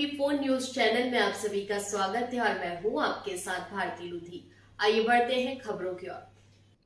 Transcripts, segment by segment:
AP4 news channel में आप सभी का स्वागत है और मैं हूं आपके साथ भारती लुधी। आइए बढ़ते हैं खबरों की ओर।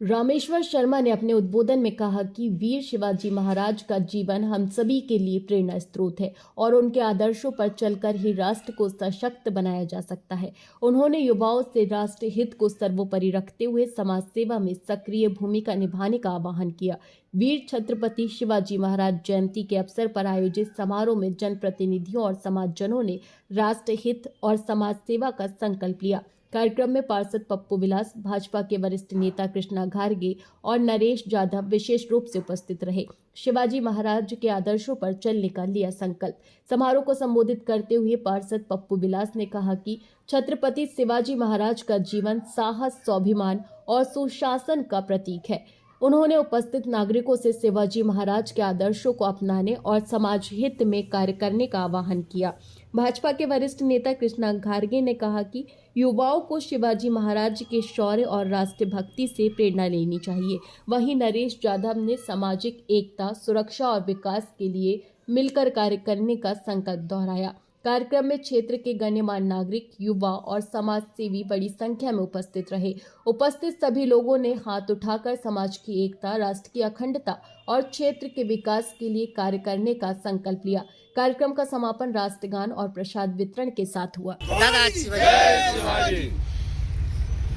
रामेश्वर शर्मा ने अपने उद्बोधन में कहा कि वीर शिवाजी महाराज का जीवन हम सभी के लिए प्रेरणा स्रोत है और उनके आदर्शों पर चलकर ही राष्ट्र को सशक्त बनाया जा सकता है। उन्होंने युवाओं से राष्ट्र हित को सर्वोपरि रखते हुए समाज सेवा में सक्रिय भूमिका निभाने का आह्वान किया। वीर छत्रपति शिवाजी महाराज जयंती के अवसर पर आयोजित समारोह में जनप्रतिनिधियों और समाजजनों ने राष्ट्र हित और समाज सेवा का संकल्प लिया। कार्यक्रम में पार्षद पप्पू विलास, भाजपा के वरिष्ठ नेता कृष्णा घारगे और नरेश जाधव विशेष रूप से उपस्थित रहे। शिवाजी महाराज के आदर्शों पर चलने का लिया संकल्प। समारोह को संबोधित करते हुए पार्षद पप्पू विलास ने कहा कि छत्रपति शिवाजी महाराज का जीवन साहस, स्वाभिमान और सुशासन का प्रतीक है। उन्होंने उपस्थित नागरिकों से शिवाजी महाराज के आदर्शों को अपनाने और समाज हित में कार्य करने का आह्वान किया। भाजपा के वरिष्ठ नेता कृष्णा घारगे ने कहा कि युवाओं को शिवाजी महाराज के शौर्य और राष्ट्रभक्ति से प्रेरणा लेनी चाहिए। वहीं नरेश जाधव ने सामाजिक एकता, सुरक्षा और विकास के लिए मिलकर कार्य करने का संकल्प दोहराया। कार्यक्रम में क्षेत्र के गण्यमान्य नागरिक, युवा और समाज सेवी बड़ी संख्या में उपस्थित रहे। उपस्थित सभी लोगों ने हाथ उठाकर समाज की एकता, राष्ट्र की अखंडता और क्षेत्र के विकास के लिए कार्य करने का संकल्प लिया। कार्यक्रम का समापन राष्ट्रगान और प्रसाद वितरण के साथ हुआ।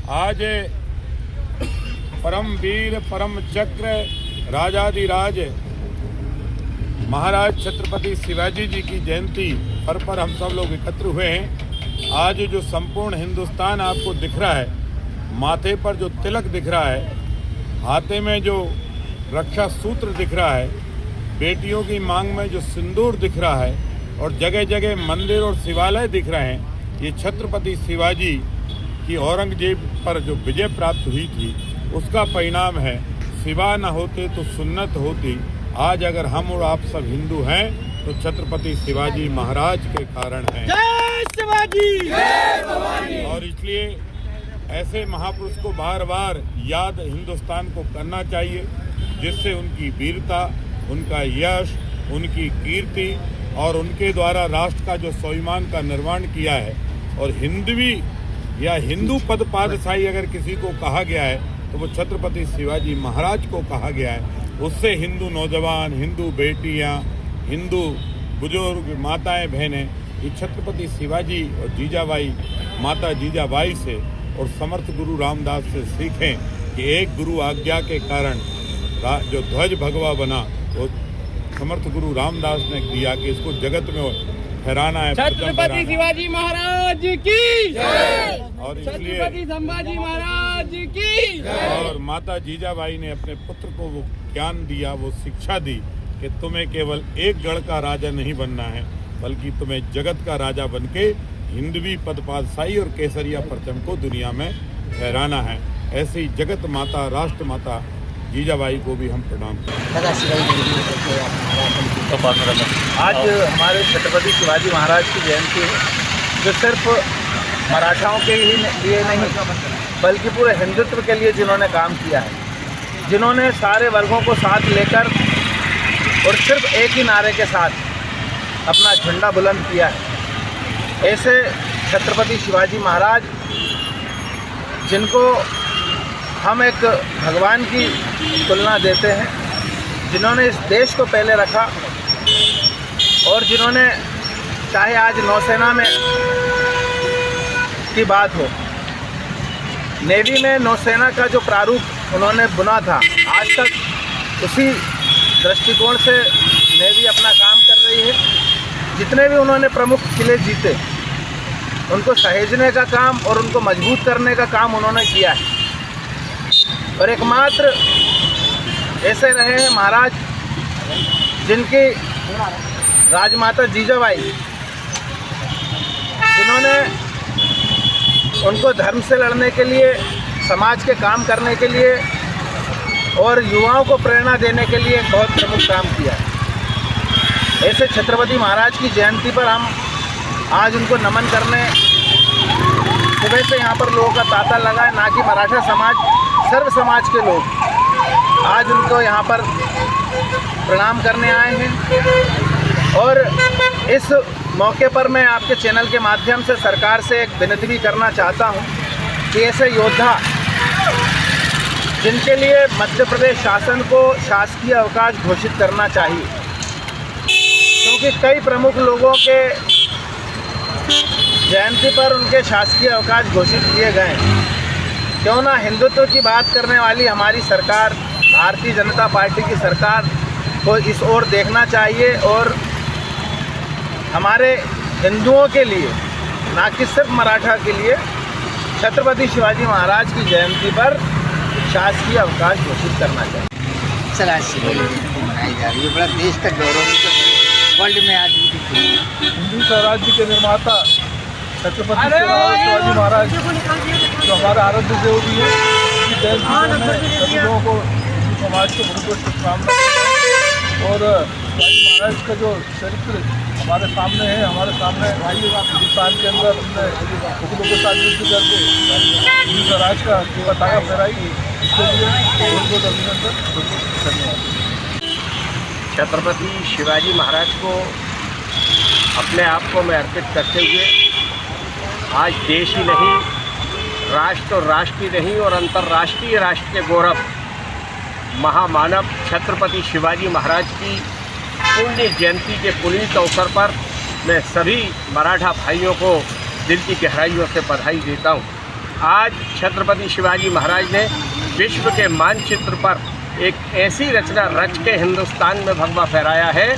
आज परम वीर, परम चक्र, राजाधिराज महाराज छत्रपति शिवाजी जी की जयंती पर हम सब लोग एकत्र हुए हैं। आज जो संपूर्ण हिंदुस्तान आपको दिख रहा है, माथे पर जो तिलक दिख रहा है, हाथे में जो रक्षा सूत्र दिख रहा है, बेटियों की मांग में जो सिंदूर दिख रहा है और जगह जगह मंदिर और शिवालय दिख रहे हैं, ये छत्रपति शिवाजी की औरंगजेब पर जो विजय प्राप्त हुई थी उसका परिणाम है। शिवा न होते तो सुन्नत होती। आज अगर हम और आप सब हिंदू हैं तो छत्रपति शिवाजी महाराज के कारण हैं। जय शिवाजी, जय भवानी। और इसलिए ऐसे महापुरुष को बार बार याद हिंदुस्तान को करना चाहिए, जिससे उनकी वीरता, उनका यश, उनकी कीर्ति और उनके द्वारा राष्ट्र का जो स्वाभिमान का निर्माण किया है और हिंदवी या हिंदू पद पादशाही अगर किसी को कहा गया है तो वो छत्रपति शिवाजी महाराज को कहा गया है। उससे हिंदू नौजवान, हिंदू बेटियां, हिंदू बुजुर्ग, माताएं, बहनें ये छत्रपति शिवाजी और जीजाबाई, माता जीजाबाई से और समर्थ गुरु रामदास से सीखें कि एक गुरु आज्ञा के कारण जो ध्वज भगवा बना वो समर्थ गुरु रामदास ने दिया कि इसको जगत में फहराना है। छत्रपति शिवाजी महाराज की जय और इसलिए छत्रपति संभाजी महाराज की जय। और माता जीजाबाई ने अपने पुत्र को वो ज्ञान दिया, वो शिक्षा दी कि तुम्हें केवल एक गढ़ का राजा नहीं बनना है, बल्कि तुम्हें जगत का राजा बनके हिंदवी पद पादशाही और केसरिया परचम को दुनिया में फहराना है। ऐसी जगत माता, राष्ट्र माता जीजाबाई को भी हम प्रणाम करते हैं। आज हमारे छत्रपति शिवाजी महाराज की जयंती है, जो सिर्फ मराठाओं के ही लिए नहीं बल्कि पूरे हिंदुत्व के लिए जिन्होंने काम किया है, जिन्होंने सारे वर्गों को साथ लेकर और सिर्फ एक ही नारे के साथ अपना झंडा बुलंद किया है, ऐसे छत्रपति शिवाजी महाराज जिनको हम एक भगवान की तुलना देते हैं, जिन्होंने इस देश को पहले रखा और जिन्होंने चाहे आज नौसेना में की बात हो, नेवी में नौसेना का जो प्रारूप उन्होंने बुना था, आज तक उसी दृष्टिकोण से नेवी अपना काम कर रही है। जितने भी उन्होंने प्रमुख किले जीते, उनको सहेजने का काम और उनको मजबूत करने का काम उन्होंने किया है। और एकमात्र ऐसे रहे हैं महाराज जिनकी राजमाता जीजाबाई, जिन्होंने उनको धर्म से लड़ने के लिए, समाज के काम करने के लिए और युवाओं को प्रेरणा देने के लिए बहुत प्रमुख काम किया है। ऐसे छत्रपति महाराज की जयंती पर हम आज उनको नमन करने सुबह से यहाँ पर लोगों का तांता लगा है, ना कि मराठा समाज, सर्व समाज के लोग आज उनको यहाँ पर प्रणाम करने आए हैं। और इस मौके पर मैं आपके चैनल के माध्यम से सरकार से एक विनती भी करना चाहता हूं कि ऐसे योद्धा जिनके लिए मध्य प्रदेश शासन को शासकीय अवकाश घोषित करना चाहिए, क्योंकि कई प्रमुख लोगों के जयंती पर उनके शासकीय अवकाश घोषित किए गए हैं। क्यों ना हिंदुत्व की बात करने वाली हमारी सरकार, भारतीय जनता पार्टी की सरकार को इस ओर देखना चाहिए और हमारे हिंदुओं के लिए, ना कि सिर्फ मराठा के लिए, छत्रपति शिवाजी महाराज की जयंती पर शासकीय अवकाश घोषित करना चाहिए। मनाई जा रही है, बड़ा देश का गौरव वर्ल्ड में आज भी हिंदू स्वराज्य के निर्माता छत्रपति शिवाजी महाराज जो हमारा आराध्य देव भी है, उनकी जयंती में सभी लोगों को, हिंदू समाज को बहुत बहुत शुभकामनाएं। और शिवाजी महाराज का जो चरित्र हमारे सामने है, हमारे सामने हिंदुस्तान के अंदर उन्होंने मुगलों के साथ युद्ध करके हिंदू स्वराज का पताका फहराई, इसके लिए बहुत बहुत अभिनंदन, बहुत बहुत धन्यवाद। छत्रपति शिवाजी महाराज को अपने आप को मैं अर्पित करते हुए आज देश ही नहीं, राष्ट्र और राष्ट्र ही नहीं और अंतर्राष्ट्रीय राष्ट्र के गौरव महामानव छत्रपति शिवाजी महाराज की पुण्य जयंती के पुनीत अवसर पर मैं सभी मराठा भाइयों को दिल की गहराइयों से बधाई देता हूँ। आज छत्रपति शिवाजी महाराज ने विश्व के मानचित्र पर एक ऐसी रचना रच के हिंदुस्तान में भगवा फहराया है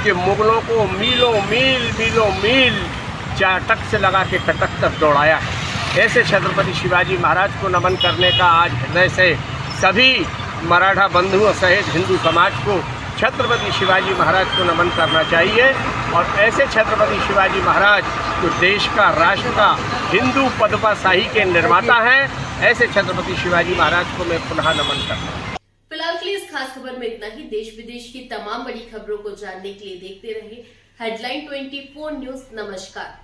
कि मुगलों को मीलों मील चाटक से लगा के कटक तक दौड़ाया है। ऐसे छत्रपति शिवाजी महाराज को नमन करने का आज हृदय से सभी मराठा बंधुओं सहित हिंदू समाज को छत्रपति शिवाजी महाराज को नमन करना चाहिए। और ऐसे छत्रपति शिवाजी महाराज जो देश का, राष्ट्र का, हिंदू पदपाशाही के निर्माता हैं, ऐसे छत्रपति शिवाजी महाराज को मैं पुनः नमन करता हूँ। फिलहाल के लिए इस खास खबर में इतना ही। देश विदेश की तमाम बड़ी खबरों को जानने के लिए देखते रहिए हेडलाइन 24 न्यूज। नमस्कार।